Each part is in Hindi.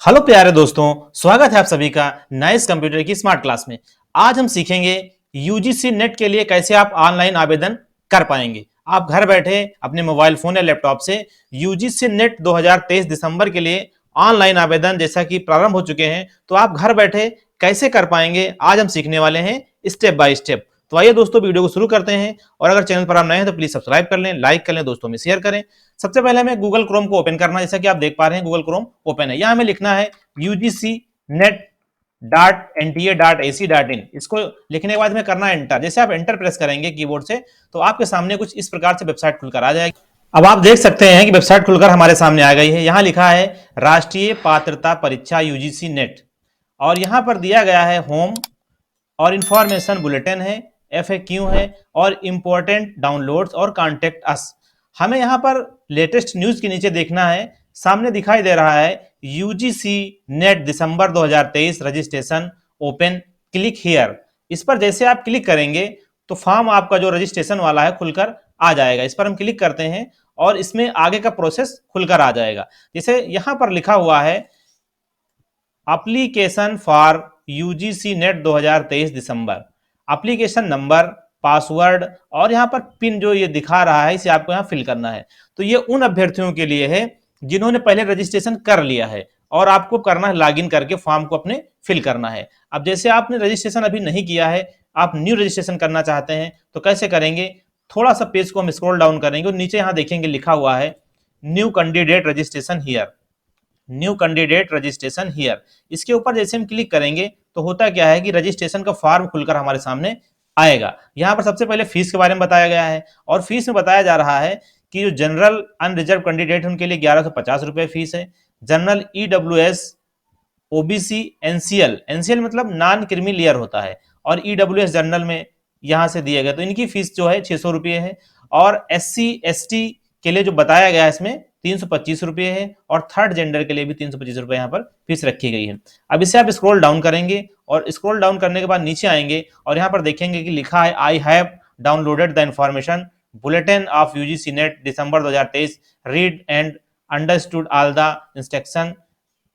हेलो प्यारे दोस्तों, स्वागत है आप सभी का नाइस कंप्यूटर की स्मार्ट क्लास में। आज हम सीखेंगे यूजीसी नेट के लिए कैसे आप ऑनलाइन आवेदन कर पाएंगे। आप घर बैठे अपने मोबाइल फोन या लैपटॉप से यूजीसी नेट 2023 दिसंबर के लिए ऑनलाइन आवेदन जैसा कि प्रारंभ हो चुके हैं, तो आप घर बैठे कैसे कर पाएंगे आज हम सीखने वाले हैं स्टेप बाय स्टेप। तो आइए दोस्तों वीडियो को शुरू करते हैं, और अगर चैनल पर आप नए हैं तो प्लीज सब्सक्राइब कर लें, लाइक कर लें, दोस्तों में शेयर करें। सबसे पहले हमें गूगल क्रोम को ओपन करना है। जैसा कि आप देख पा रहे हैं गूगल क्रोम ओपन है। यहाँ हमें लिखना है ugcnet.nta.ac.in। इसको लिखने के बाद में करना है एंटर। जैसे आप एंटर प्रेस करेंगे कीबोर्ड से तो आपके सामने कुछ इस प्रकार से वेबसाइट खुलकर आ जाएगी। अब आप देख सकते हैं कि वेबसाइट खुलकर हमारे सामने आ गई है। यहाँ लिखा है राष्ट्रीय पात्रता परीक्षा यूजीसी नेट, और यहाँ पर दिया गया है होम, और इंफॉर्मेशन बुलेटिन है, एफएक्यू है, और इंपॉर्टेंट डाउनलोड्स और कॉन्टेक्ट अस। हमें यहाँ पर लेटेस्ट न्यूज के नीचे देखना है, सामने दिखाई दे रहा है UGC net December 2023 registration open, click here. इस पर जैसे आप क्लिक करेंगे तो फॉर्म आपका जो रजिस्ट्रेशन वाला है खुलकर आ जाएगा। इस पर हम क्लिक करते हैं और इसमें आगे का प्रोसेस खुलकर आ जाएगा। जैसे यहां पर लिखा हुआ है application for UGC net 2023 December, application number, password और यहाँ पर पिन जो ये दिखा रहा है इसे आपको यहाँ फिल करना है। तो ये उन अभ्यर्थियों के लिए है जिन्होंने पहले रजिस्ट्रेशन कर लिया है, और आपको करना है लॉगिन करके फॉर्म को अपने फिल करना है। अब जैसे आपने रजिस्ट्रेशन अभी नहीं किया है, आप न्यू रजिस्ट्रेशन करना चाहते हैं तो कैसे करेंगे? थोड़ा सा पेज को हम स्क्रॉल डाउन करेंगे और नीचे यहाँ देखेंगे लिखा हुआ है new candidate registration here, new candidate registration here. इसके ऊपर जैसे हम क्लिक करेंगे तो होता क्या है कि रजिस्ट्रेशन का फॉर्म खुलकर हमारे सामने आएगा। यहाँ पर सबसे पहले फीस के बारे में बताया गया है, और फीस में बताया जा रहा है कि जो जनरल अनरिजर्व कैंडिडेट उनके लिए 1150 रुपए फीस है। General EWS, OBC, NCL, NCL मतलब नॉन क्रीमी लेयर होता है, और ईडब्ल्यूएस जनरल में यहां से दिए गए तो इनकी फीस जो है 600 रुपये है। और एससी एसटी के लिए जो बताया गया है इसमें 325 रुपये है, और थर्ड जेंडर के लिए भी 325 रुपये यहाँ पर फीस रखी गई है। अब इसे आप स्क्रॉल डाउन करेंगे, और स्क्रॉल डाउन करने के बाद नीचे आएंगे और यहाँ पर देखेंगे कि लिखा है I have downloaded the information bulletin of UGC net December 2023, read and understood all the instruction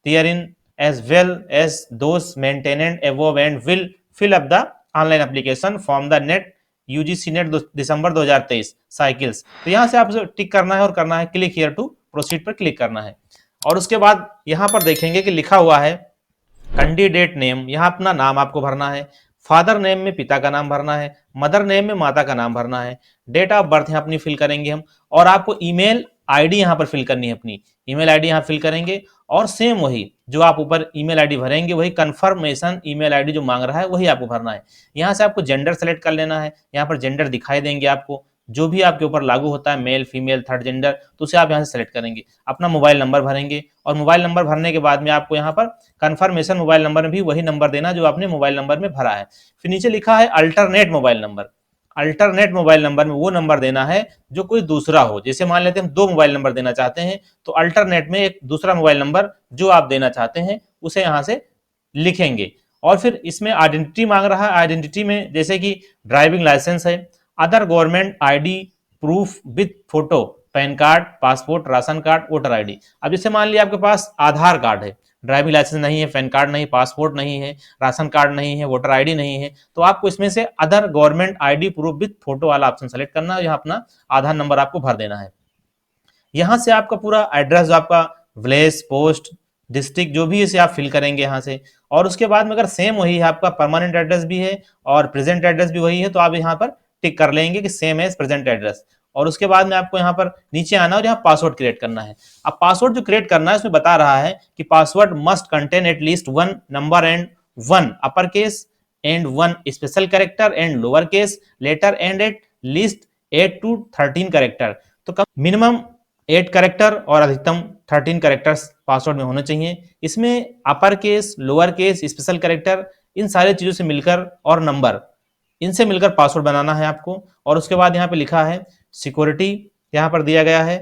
therein as well as those maintained above and will fill up the online application from the net UGC net December 2023 cycles. तो यहां से आपको टिक करना है और करना है क्लिक हियर टू प्रोसीड पर क्लिक करना है। और उसके बाद यहां पर देखेंगे कि लिखा हुआ है कैंडिडेट नेम, यहां अपना नाम आपको भरना है। फादर नेम में पिता का नाम भरना है, मदर नेम में माता का नाम भरना है, डेट ऑफ बर्थ यहाँ अपनी फिल करेंगे हम, और आपको ईमेल आईडी यहाँ पर फिल करनी है, अपनी ईमेल आईडी यहाँ फिल करेंगे। और सेम वही जो आप ऊपर ईमेल आईडी भरेंगे वही कंफर्मेशन ईमेल आईडी जो मांग रहा है वही आपको भरना है। यहाँ से आपको जेंडर सेलेक्ट कर लेना है, यहाँ पर जेंडर दिखाई देंगे आपको, जो भी आपके ऊपर लागू होता है मेल फीमेल थर्ड जेंडर, तो उसे आप यहाँ से सेलेक्ट करेंगे। अपना मोबाइल नंबर भरेंगे, और मोबाइल नंबर भरने के बाद में आपको यहाँ पर कंफर्मेशन मोबाइल नंबर में भी वही नंबर देना जो आपने मोबाइल नंबर में भरा है। फिर नीचे लिखा है alternate mobile number, alternate mobile number में वो नंबर देना है जो कोई दूसरा हो। जैसे मान लेते हैं हम दो मोबाइल नंबर देना चाहते हैं, तो अल्टरनेट में एक दूसरा मोबाइल नंबर जो आप देना चाहते हैं उसे यहाँ से लिखेंगे। और फिर इसमें आइडेंटिटी मांग रहा है, आइडेंटिटी में जैसे कि ड्राइविंग लाइसेंस है, other government ID proof with photo, pan card, passport, ration card, voter ID. अब जैसे मान लिया आपके पास आधार कार्ड है, ड्राइविंग लाइसेंस नहीं है, पैन कार्ड नहीं, पासपोर्ट नहीं है, राशन कार्ड नहीं है, वोटर आईडी नहीं है, तो आपको इसमें से other government ID proof with photo वाला ऑप्शन सेलेक्ट करना है। यहाँ अपना आधार नंबर आपको भर देना है। यहाँ से आपका पूरा एड्रेस जो आपका विलेज, पोस्ट, डिस्ट्रिक्ट जो भी है इसे आप फिल करेंगे यहाँ से। और उसके बाद में अगर सेम वही है, आपका परमानेंट एड्रेस भी है और प्रेजेंट एड्रेस भी वही है, तो आप यहाँ पर टिक कर लेंगे कि सेम एज प्रेजेंट एड्रेस। और उसके बाद में आपको यहाँ पर नीचे आना और यहाँ पासवर्ड क्रिएट करना है। अब पासवर्ड जो क्रिएट करना है उसमें बता रहा है कि password must contain at least one number and one upper case and one special character and lower case letter and at least 8 to 13 character. तो कम मिनिमम 8 कैरेक्टर और अधिकतम 13 कैरेक्टर्स पासवर्ड में होने चाहिए। इसमें upper case, lower case, special character, इन सारे चीजों से मिलकर और नंबर, इनसे मिलकर पासवर्ड बनाना है आपको। और उसके बाद यहाँ पे लिखा है सिक्योरिटी, यहाँ पर दिया गया है।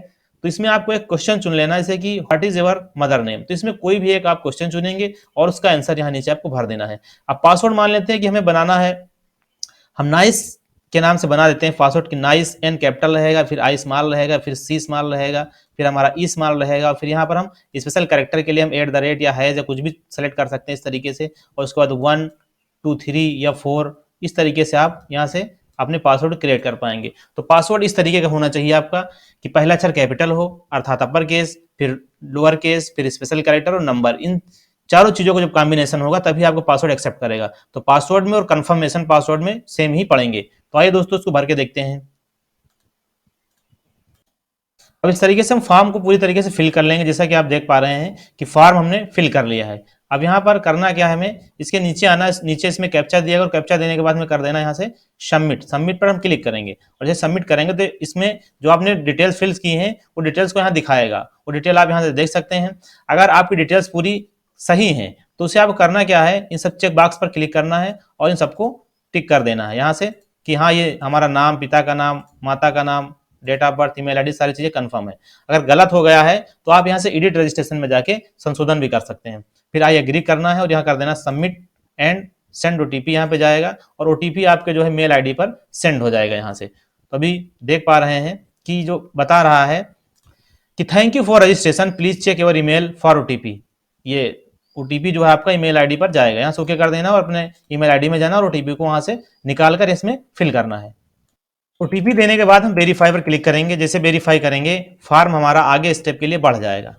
तो इसमें आपको एक क्वेश्चन चुन लेना है, जैसे कि what is your mother name. तो इसमें कोई भी एक आप क्वेश्चन चुनेंगे और उसका आंसर यहाँ नीचे आपको भर देना है। अब पासवर्ड मान लेते हैं कि हमें बनाना है हम नाइस के नाम से बना देते हैं पासवर्ड की। नाइस एन कैपिटल रहेगा, फिर आई स्मॉल रहेगा, फिर सी स्मॉल रहेगा, फिर हमारा ई स्मॉल रहेगा, फिर यहाँ पर हम स्पेशल कैरेक्टर के लिए हम @ या हैज या कुछ भी सेलेक्ट कर सकते हैं इस तरीके से। और उसके बाद 1 2 3 या 4 इस तरीके से आप यहाँ से अपने पासवर्ड क्रिएट कर पाएंगे। तो पासवर्ड इस तरीके का होना चाहिए आपका कि पहला अक्षर कैपिटल हो अर्थात अपर केस, फिर लोअर केस, फिर स्पेशल कैरेक्टर और नंबर। इन चारों चीजों का जब कॉम्बिनेशन होगा तभी आपको पासवर्ड एक्सेप्ट करेगा। तो पासवर्ड में और कंफर्मेशन पासवर्ड में सेम ही पड़ेंगे। तो आइए दोस्तों इसको भर के देखते हैं। अब इस तरीके से हम फॉर्म को पूरी तरीके से फिल कर लेंगे। जैसा कि आप देख पा रहे हैं कि फॉर्म हमने फिल कर लिया है। अब यहाँ पर करना क्या है, हमें इसके नीचे आना, नीचे इसमें कैप्चा दिया और कैप्चा देने के बाद में कर देना यहाँ से सबमिट। सबमिट पर हम क्लिक करेंगे और जैसे सबमिट करेंगे तो इसमें जो आपने डिटेल्स फिल्स की हैं वो डिटेल्स को यहाँ दिखाएगा। वो डिटेल आप यहाँ से देख सकते हैं। अगर आपकी डिटेल्स पूरी सही हैं तो उसे आपको करना क्या है, इन सब चेक बॉक्स पर क्लिक करना है और इन सबको टिक कर देना है यहाँ से कि हाँ ये हमारा नाम, पिता का नाम, माता का नाम, date of birth, email ID, सारी चीजें कंफर्म है। अगर गलत हो गया है तो आप यहाँ से एडिट रजिस्ट्रेशन में जाके संशोधन भी कर सकते हैं। फिर आई एग्री करना है और यहाँ कर देना सबमिट एंड सेंड ओटीपी। यहाँ पे जाएगा और ओटीपी आपके जो है मेल आईडी पर सेंड हो जाएगा यहाँ से। तो अभी देख पा रहे हैं कि जो बता रहा है कि thank you for registration, please check your email for OTP. ये ओटीपी जो है आपका ईमेल आईडी पर जाएगा। यहाँ से ओके कर देना और अपने ईमेल आईडी में जाना और ओटीपी को वहां से निकाल कर इसमें फिल करना है। ओटीपी देने के बाद हम वेरीफाई पर क्लिक करेंगे। जैसे वेरीफाई करेंगे फॉर्म हमारा आगे स्टेप के लिए बढ़ जाएगा।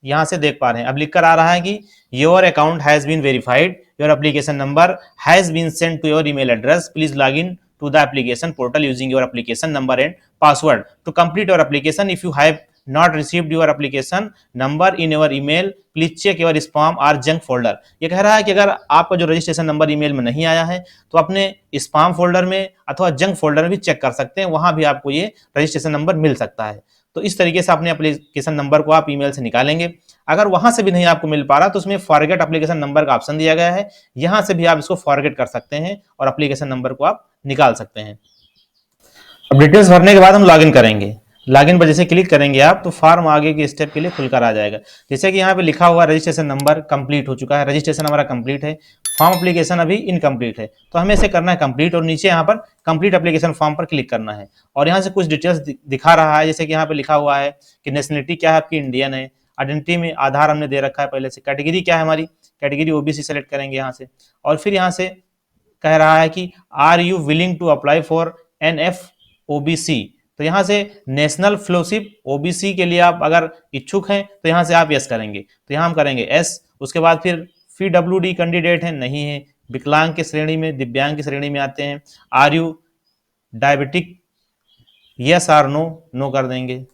यहां से देख पा रहे हैं अब लिख कर आ रहा है कि your account has been verified, your application number has been send to your email address, please log in to the application portal using your application number and password to complete your application. If you have not received your application number in your email, please check your spam और जंक फोल्डर। ये कह रहा है कि अगर आपका जो रजिस्ट्रेशन नंबर ईमेल में नहीं आया है तो अपने स्पैम फोल्डर में अथवा जंक फोल्डर में भी चेक कर सकते हैं, वहां भी आपको ये रजिस्ट्रेशन नंबर मिल सकता है। तो इस तरीके से अपने एप्लीकेशन नंबर को आप ईमेल से निकालेंगे। अगर वहां से भी नहीं आपको मिल पा रहा तो उसमें फॉरगेट एप्लीकेशन नंबर का ऑप्शन दिया गया है, यहां से भी आप इसको फॉरगेट कर सकते हैं और एप्लीकेशन नंबर को आप निकाल सकते हैं। अब डिटेल्स भरने के बाद हम लॉगिन करेंगे। लॉगिन पर जैसे क्लिक करेंगे आप तो फॉर्म आगे के स्टेप के लिए खुलकर आ जाएगा। जैसे कि यहाँ पे लिखा हुआ रजिस्ट्रेशन नंबर कंप्लीट हो चुका है, रजिस्ट्रेशन हमारा कंप्लीट है, फॉर्म एप्लीकेशन अभी इनकम्प्लीट है। तो हमें इसे करना है कंप्लीट और नीचे यहाँ पर कंप्लीट एप्लीकेशन फॉर्म पर क्लिक करना है। और यहाँ से कुछ डिटेल्स दिखा रहा है, जैसे कि यहाँ पे लिखा हुआ है कि नेशनलिटी क्या है आपकी, इंडियन है। आइडेंटिटी में आधार हमने दे रखा है पहले से। कैटेगरी क्या है हमारी, कैटेगरी ओबीसी सेलेक्ट करेंगे यहाँ से। और फिर यहाँ से कह रहा है कि are you willing to apply for NF OBC. तो यहां से नेशनल फेलोशिप ओबीसी के लिए आप अगर इच्छुक हैं तो यहां से आप यस करेंगे। तो यहां हम करेंगे एस। उसके बाद फिर पीडब्ल्यूडी कैंडिडेट है, नहीं है। विकलांग के श्रेणी में, दिव्यांग की श्रेणी में आते हैं। Are you diabetic, yes or no, no कर देंगे।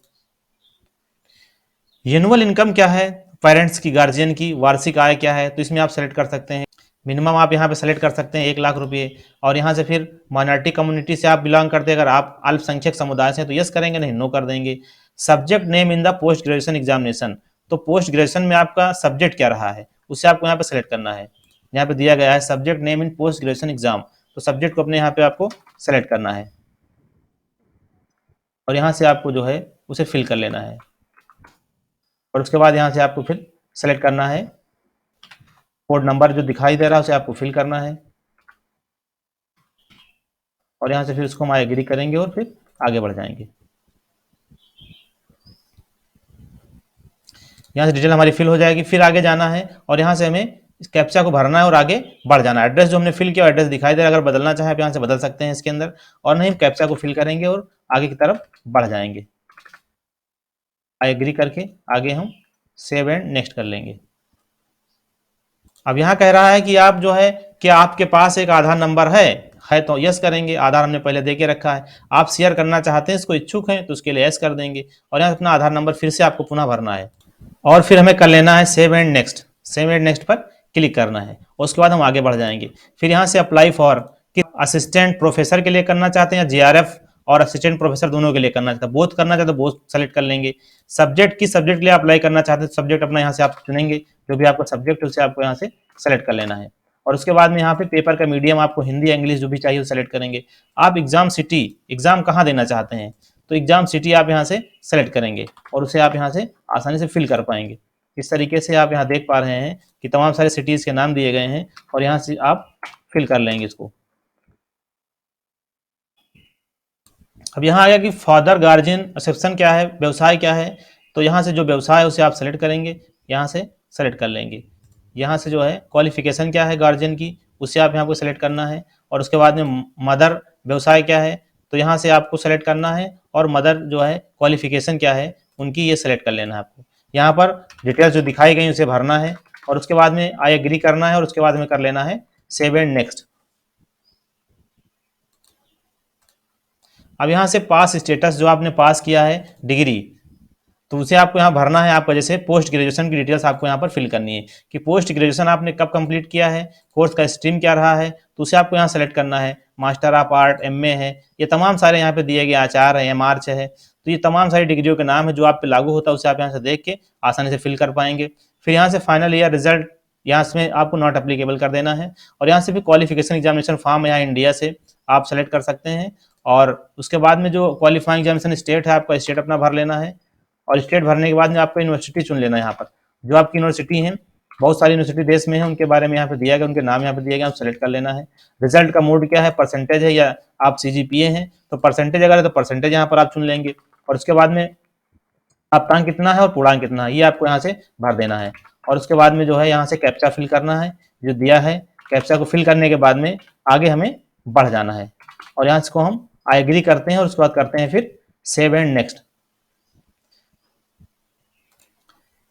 एनुअल इनकम क्या है, पेरेंट्स की, गार्जियन की वार्षिक आय क्या है, तो इसमें आप सेलेक्ट कर सकते हैं। मिनिमम आप यहाँ पे सेलेक्ट कर सकते हैं 1 लाख रुपए। और यहाँ से फिर माइनॉरिटी कम्युनिटी से आप बिलोंग करते हैं, अगर आप अल्पसंख्यक समुदाय से तो यस करेंगे, नहीं नो कर देंगे। Subject name in the post graduation examination, तो पोस्ट ग्रेजुएशन में आपका सब्जेक्ट क्या रहा है उसे आपको यहाँ पे सेलेक्ट करना है। यहाँ पे दिया गया है subject name in post graduation exam, तो सब्जेक्ट को अपने यहाँ पे आपको सेलेक्ट करना है और यहाँ से आपको जो है उसे फिल कर लेना है। और उसके बाद यहाँ से आपको फिर सेलेक्ट करना है कोड नंबर जो दिखाई दे रहा है उसे आपको फिल करना है। और यहाँ से फिर उसको हम एग्री करेंगे और फिर आगे बढ़ जाएंगे। यहाँ से डिटेल हमारी फिल हो जाएगी, फिर आगे जाना है और यहाँ से हमें इस कैप्चा को भरना है और आगे बढ़ जाना है। एड्रेस जो हमने फिल किया एड्रेस दिखाई दे रहा है, अगर बदलना चाहे आप यहाँ से बदल सकते हैं इसके अंदर। और नहीं, कैप्चा को फिल करेंगे और आगे की तरफ बढ़ जाएंगे। एग्री करके आगे हम सेव एंड नेक्स्ट कर लेंगे। अब यहाँ कह रहा है कि आप जो है कि आपके पास एक आधार नंबर है तो यस करेंगे। आधार हमने पहले दे के रखा है। आप शेयर करना चाहते हैं, इसको इच्छुक हैं तो उसके लिए यस कर देंगे। और यहाँ अपना आधार नंबर फिर से आपको पुनः भरना है और फिर हमें कर लेना है save and next. Save and next पर क्लिक करना है और उसके बाद हम आगे बढ़ जाएंगे। फिर यहाँ से अप्लाई फॉर कि असिस्टेंट प्रोफेसर के लिए करना चाहते हैं या जीआरएफ और असिस्टेंट प्रोफेसर दोनों के लिए करना चाहते हैं, बोथ करना चाहते हैं बोथ सेलेक्ट कर लेंगे। सब्जेक्ट किस सब्जेक्ट के लिए अप्लाई करना चाहते हैं, सब्जेक्ट अपना यहाँ से आप चुनेंगे, जो भी आपका सब्जेक्ट है उसे आपको यहाँ से सेलेक्ट कर लेना है। और उसके बाद में यहाँ पे पेपर का मीडियम आपको हिंदी या इंग्लिश जो भी चाहिए वो सेलेक्ट करेंगे। आप एग्जाम सिटी, एग्जाम कहाँ देना चाहते हैं तो एग्जाम सिटी आप यहाँ से सेलेक्ट करेंगे और उसे आप यहाँ से आसानी से फिल कर पाएंगे। इस तरीके से आप यहाँ देख पा रहे हैं कि तमाम सारे सिटीज के नाम दिए गए हैं और यहाँ से आप फिल कर लेंगे इसको। अब यहाँ आ गया कि फादर गार्जियन एक्सेप्शन क्या है, व्यवसाय क्या है। तो यहाँ से जो व्यवसाय है उसे आप सेलेक्ट करेंगे, यहाँ से सेलेक्ट कर लेंगे। यहाँ से जो है क्वालिफिकेशन क्या है गार्जियन की, उसे आप यहाँ को सेलेक्ट करना है। और उसके बाद में मदर व्यवसाय क्या है, तो यहाँ से आपको सेलेक्ट करना है। और मदर जो है क्वालिफिकेशन क्या है उनकी, ये सेलेक्ट कर लेना है आपको। यहाँ पर डिटेल्स जो दिखाई गई उसे भरना है और उसके बाद में आई एग्री करना है और उसके बाद में कर लेना है सेव एंड नेक्स्ट। अब यहाँ से पास स्टेटस जो आपने पास किया है डिग्री, तो उसे आपको यहाँ भरना है। आपका जैसे पोस्ट ग्रेजुएशन की डिटेल्स आपको यहाँ पर फिल करनी है कि पोस्ट ग्रेजुएशन आपने कब कंप्लीट किया है, कोर्स का स्ट्रीम क्या रहा है, तो उसे आपको यहाँ सेलेक्ट करना है। मास्टर ऑफ आर्ट, एमए है, ये तमाम सारे यहाँ पे दिए गए, आचार है, मार्च है, तो ये तमाम सारी डिग्रियों के नाम है जो आप पे लागू होता है, उसे आप यहाँ से देख के आसानी से फिल कर पाएंगे। फिर यहाँ से फाइनल ईयर रिजल्ट, यहाँ से आपको नॉट अप्लीकेबल कर देना है। और यहाँ से भी क्वालिफिकेशन एग्जामिनेशन फॉर्म यहाँ इंडिया से आप सेलेक्ट कर सकते हैं। और उसके बाद में जो क्वालिफाइंग एग्जामिनेशन स्टेट है, आपका स्टेट अपना भर लेना है। और स्टेट भरने के बाद में आपको यूनिवर्सिटी चुन लेना है। यहाँ पर जो आपकी यूनिवर्सिटी है, बहुत सारी यूनिवर्सिटी देश में है, उनके बारे में यहाँ पे दिया गया, उनके नाम यहाँ पे दिए गए, आप सेलेक्ट कर लेना है। रिजल्ट का मोड क्या है, परसेंटेज है या आप सीजीपीए हैं, तो परसेंटेज अगर है तो परसेंटेज यहाँ पर आप चुन लेंगे। और उसके बाद में प्राप्तांक कितना है और पूर्णांक कितना है, ये आपको यहाँ से भर देना है। और उसके बाद में जो है यहाँ से कैप्चा फिल करना है जो दिया है। कैप्चा को फिल करने के बाद में आगे हमें बढ़ जाना है और यहाँ इसको हम आई एग्री करते हैं और उसके बाद करते हैं फिर save and next.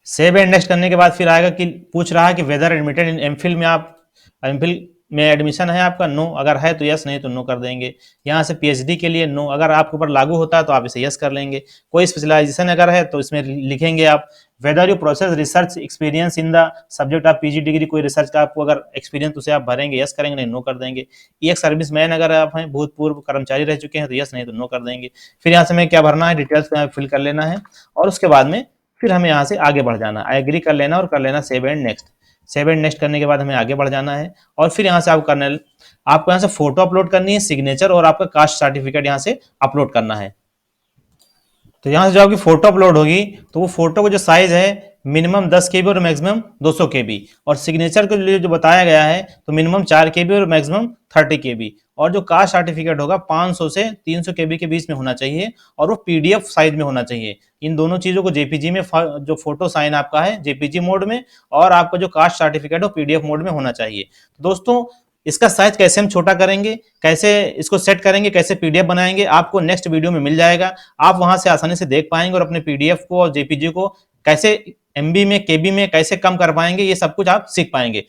Save and next करने के बाद फिर आएगा कि पूछ रहा है कि वेदर एडमिटेड इन एमफिल में, आप एमफिल में एडमिशन है आपका, नो अगर है तो यस, नहीं तो नो कर देंगे। यहाँ से पीएचडी के लिए नो, अगर आपके ऊपर लागू होता है तो आप इसे यस कर लेंगे। कोई स्पेशलाइजेशन अगर है तो इसमें लिखेंगे आप whether you process research experience in the subject of PG degree, कोई रिसर्च का आपको अगर एक्सपीरियंस उसे आप भरेंगे, यस करेंगे, नहीं नो कर देंगे। एक सर्विस मैन अगर आप हैं, भूतपूर्व कर्मचारी रह चुके हैं तो यस, नहीं तो नो कर देंगे। फिर यहाँ से हमें क्या भरना है, डिटेल्स फिल कर लेना है और उसके बाद में फिर हमें यहाँ से आगे बढ़ जाना, आई एग्री कर लेना और कर लेना save and next. Save and next करने के बाद हमें आगे बढ़ जाना है और फिर यहाँ से आपको यहाँ से फोटो अपलोड करनी है, सिग्नेचर और आपका कास्ट सर्टिफिकेट यहाँ से अपलोड करना है। तो यहाँ से जो आपकी फोटो अपलोड होगी तो वो फोटो का जो साइज है मिनिमम 10 KB और मैक्सिमम 200 KB, और सिग्नेचर के लिए जो बताया गया है तो मिनिमम 4 KB और मैक्सिमम 30 KB, और जो कास्ट सर्टिफिकेट होगा 500 से 300 KB के बीच में होना चाहिए और वो PDF साइज में होना चाहिए। इन दोनों चीजों को जेपीजी में, जो फोटो साइन आपका है जेपीजी मोड में, और आपका जो कास्ट सर्टिफिकेट हो PDF मोड में होना चाहिए। तो दोस्तों इसका साइज कैसे हम छोटा करेंगे, कैसे इसको सेट करेंगे, कैसे PDF बनाएंगे, आपको नेक्स्ट वीडियो में मिल जाएगा। आप वहां से आसानी से देख पाएंगे और अपने PDF को और जेपीजी को कैसे MB में, KB में कैसे कम कर पाएंगे, ये सब कुछ आप सीख पाएंगे।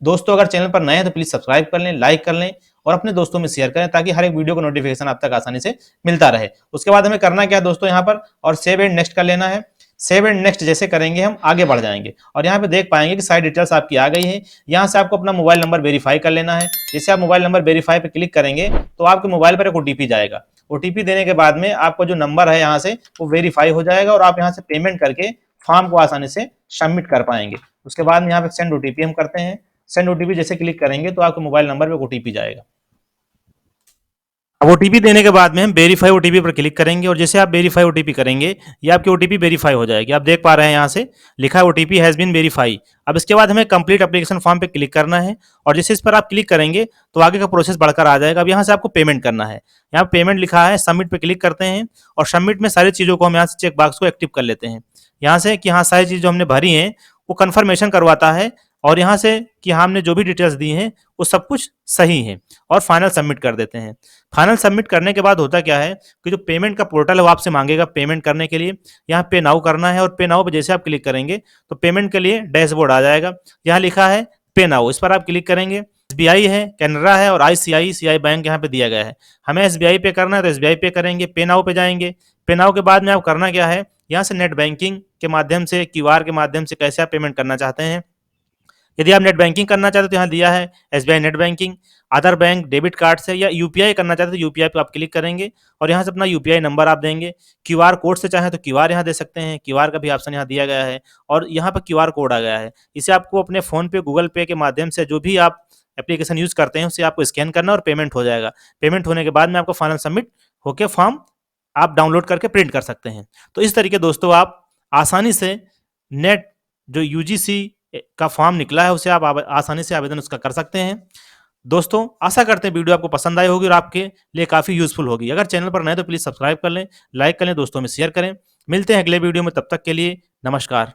दोस्तों अगर चैनल पर नए हैं तो प्लीज सब्सक्राइब कर लें, लाइक कर लें और अपने दोस्तों में शेयर करें ताकि हर एक वीडियो का नोटिफिकेशन आप तक आसानी से मिलता रहे। उसके बाद हमें करना क्या है दोस्तों, यहाँ पर और सेव एंड नेक्स्ट कर लेना है। सेव एंड नेक्स्ट जैसे करेंगे हम आगे बढ़ जाएंगे और यहाँ पे देख पाएंगे कि सारी डिटेल्स आपकी आ गई है। यहाँ से आपको अपना मोबाइल नंबर वेरीफाई कर लेना है। जैसे आप मोबाइल नंबर वेरीफाई पे क्लिक करेंगे तो आपके मोबाइल पर एक ओटीपी जाएगा। ओटीपी देने के बाद में आपका जो नंबर है यहाँ से वो वेरीफाई हो जाएगा और आप यहाँ से पेमेंट करके फॉर्म को आसानी से सबमिट कर पाएंगे। उसके बाद में यहाँ पे सेंड ओटीपी हम करते हैं। सेंड ओटीपी जैसे क्लिक करेंगे तो आपके मोबाइल नंबर पे ओटीपी जाएगा। अब ओटीपी देने के बाद में हम वेरीफाई ओटीपी पर क्लिक करेंगे और जैसे आप वेरीफाई ओटीपी करेंगे ये आपकी ओटीपी वेरीफाई हो जाएगी। आप देख पा रहे हैं यहाँ से लिखा है ओटीपी हैज बीन वेरीफाई। अब इसके बाद हमें कंप्लीट एप्लीकेशन फॉर्म पे क्लिक करना है और जैसे इस पर आप क्लिक करेंगे तो आगे का प्रोसेस बढ़कर आ जाएगा। अब यहाँ से आपको पेमेंट करना है। यहाँ पेमेंट लिखा है, सबमिट पे क्लिक करते हैं और सबमिट में सारी चीजों को हम यहाँ से चेक बॉक्स को एक्टिव कर लेते हैं। यहाँ से कि हाँ सारी चीज जो हमने भरी है वो कंफर्मेशन करवाता है और यहाँ से कि हमने जो भी डिटेल्स दी हैं वो सब कुछ सही है और फाइनल सबमिट कर देते हैं। फाइनल सबमिट करने के बाद होता क्या है कि जो पेमेंट का पोर्टल है वो आपसे मांगेगा पेमेंट करने के लिए। यहाँ पे नाउ करना है और पे नाउ पे जैसे आप क्लिक करेंगे तो पेमेंट के लिए डैशबोर्ड आ जाएगा। यहाँ लिखा है पे नाउ, इस पर आप क्लिक करेंगे। SBI है, कैनरा है और ICICI बैंक यहाँ पे दिया गया है। हमें SBI पे करना है तो SBI पे करेंगे। पे नाउ पे जाएंगे। पे नाउ के बाद में आप करना क्या है, यहाँ से नेट बैंकिंग के माध्यम से, QR के माध्यम से कैसे आप पेमेंट करना चाहते हैं। यदि आप नेट बैंकिंग करना चाहते हो तो यहाँ दिया है SBI net banking, other bank debit card से, या UPI करना चाहते हो तो UPI पे आप क्लिक करेंगे और यहाँ से अपना UPI नंबर आप देंगे। QR कोड से चाहें तो QR यहाँ दे सकते हैं, QR का भी ऑप्शन यहाँ दिया गया है और यहाँ पर QR कोड आ गया है। इसे आपको अपने फोन पे, गूगल पे के माध्यम से जो भी आप एप्लीकेशन यूज करते हैं उसे आपको स्कैन करना और पेमेंट हो जाएगा। पेमेंट होने के बाद में आपको फाइनल सबमिट होकर फॉर्म आप डाउनलोड करके प्रिंट कर सकते हैं। तो इस तरीके दोस्तों आप आसानी से नेट जो UGC का फॉर्म निकला है उसे आप आसानी से आवेदन उसका कर सकते हैं। दोस्तों आशा करते हैं वीडियो आपको पसंद आई होगी और आपके लिए काफी यूजफुल होगी। अगर चैनल पर नए तो प्लीज सब्सक्राइब कर लें, लाइक कर लें, दोस्तों में शेयर करें। मिलते हैं अगले वीडियो में, तब तक के लिए नमस्कार।